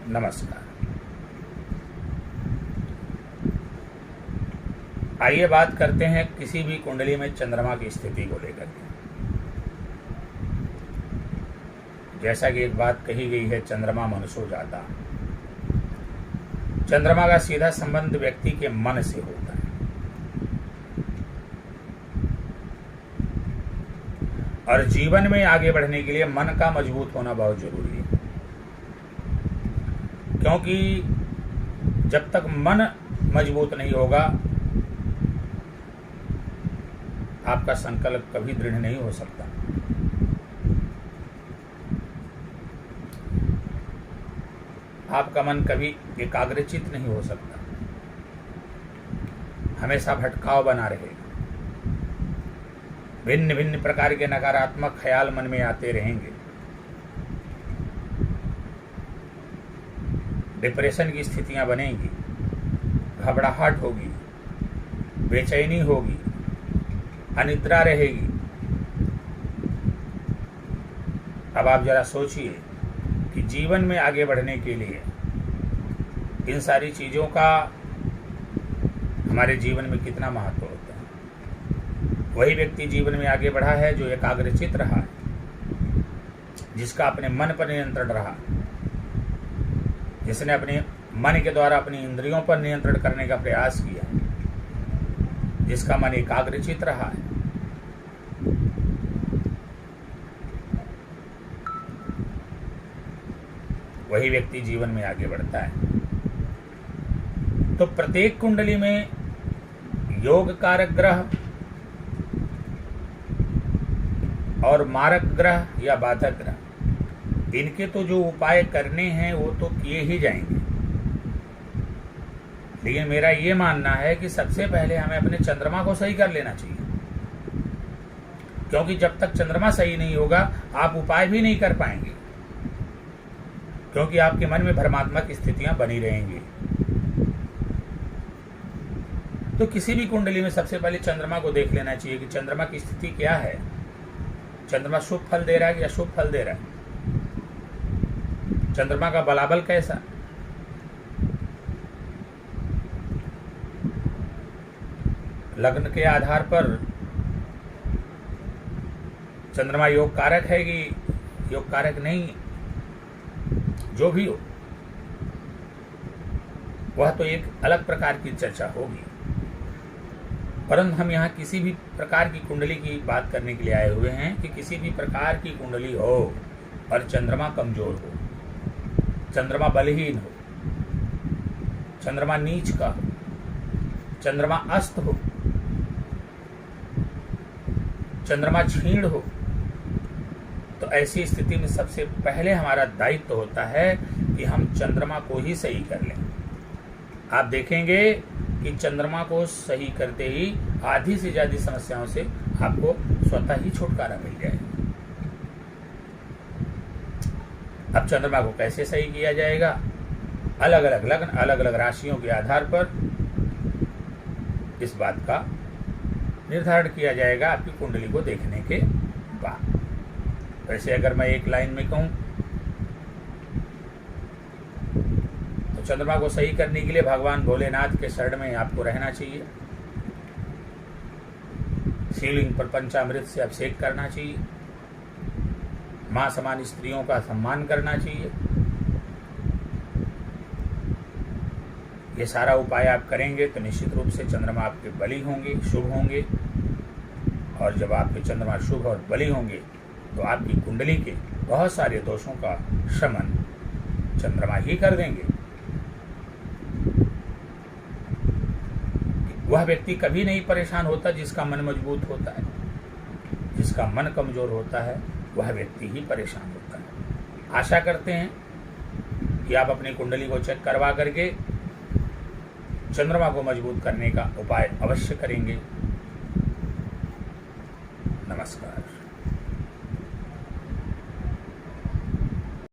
नमस्कार। आइए बात करते हैं किसी भी कुंडली में चंद्रमा की स्थिति को लेकर के। जैसा कि एक बात कही गई है, चंद्रमा मनुष्यो जाता। चंद्रमा का सीधा संबंध व्यक्ति के मन से होता है और जीवन में आगे बढ़ने के लिए मन का मजबूत होना बहुत जरूरी है, क्योंकि जब तक मन मजबूत नहीं होगा आपका संकल्प कभी दृढ़ नहीं हो सकता। आपका मन कभी एकाग्रचित नहीं हो सकता, हमेशा भटकाव बना रहेगा। भिन्न भिन्न प्रकार के नकारात्मक ख्याल मन में आते रहेंगे। डिप्रेशन की स्थितियां बनेंगी, घबराहट होगी, बेचैनी होगी, अनिद्रा रहेगी। अब आप जरा सोचिए कि जीवन में आगे बढ़ने के लिए इन सारी चीजों का हमारे जीवन में कितना महत्व होता है। वही व्यक्ति जीवन में आगे बढ़ा है जो एकाग्रचित रहा है, जिसका अपने मन पर नियंत्रण रहा, जिसने अपने मन के द्वारा अपनी इंद्रियों पर नियंत्रण करने का प्रयास किया, जिसका मन एकाग्रचित रहा है। वही व्यक्ति जीवन में आगे बढ़ता है। तो प्रत्येक कुंडली में योग कारक ग्रह और मारक ग्रह या बाधक ग्रह, इनके तो जो उपाय करने हैं वो तो किए ही जाएंगे, लेकिन मेरा ये मानना है कि सबसे पहले हमें अपने चंद्रमा को सही कर लेना चाहिए, क्योंकि जब तक चंद्रमा सही नहीं होगा आप उपाय भी नहीं कर पाएंगे, क्योंकि आपके मन में भ्रमात्मक स्थितियां बनी रहेंगी। तो किसी भी कुंडली में सबसे पहले चंद्रमा को देख लेना चाहिए कि चंद्रमा की स्थिति क्या है। चंद्रमा शुभ फल दे रहा है या अशुभ फल दे रहा है, चंद्रमा का बलाबल कैसा। लग्न के आधार पर चंद्रमा योग कारक है कि योग कारक नहीं, जो भी हो वह तो एक अलग प्रकार की चर्चा होगी, परंतु हम यहाँ किसी भी प्रकार की कुंडली की बात करने के लिए आए हुए हैं कि किसी भी प्रकार की कुंडली हो और चंद्रमा कमजोर हो, चंद्रमा बलहीन हो, चंद्रमा नीच का हो, चंद्रमा अस्त हो, चंद्रमा क्षीण हो, तो ऐसी स्थिति में सबसे पहले हमारा दायित्व होता है कि हम चंद्रमा को ही सही कर लें। आप देखेंगे कि चंद्रमा को सही करते ही आधी से ज्यादा समस्याओं से आपको स्वतः ही छुटकारा मिल जाएगा। अब चंद्रमा को कैसे सही किया जाएगा, अलग अलग लग्न, अलग अलग राशियों के आधार पर इस बात का निर्धारण किया जाएगा आपकी कुंडली को देखने के बाद। वैसे अगर मैं एक लाइन में कहूं तो चंद्रमा को सही करने के लिए भगवान भोलेनाथ के शरण में आपको रहना चाहिए। शिवलिंग पर पंचामृत से अभिषेक करना चाहिए, मां समान स्त्रियों का सम्मान करना चाहिए। ये सारा उपाय आप करेंगे तो निश्चित रूप से चंद्रमा आपके बली होंगे, शुभ होंगे, और जब आपके चंद्रमा शुभ और बली होंगे तो आपकी कुंडली के बहुत सारे दोषों का शमन चंद्रमा ही कर देंगे। वह व्यक्ति कभी नहीं परेशान होता जिसका मन मजबूत होता है, जिसका मन कमजोर होता है वह व्यक्ति ही परेशान होता है। आशा करते हैं कि आप अपनी कुंडली को चेक करवा करके चंद्रमा को मजबूत करने का उपाय अवश्य करेंगे। नमस्कार।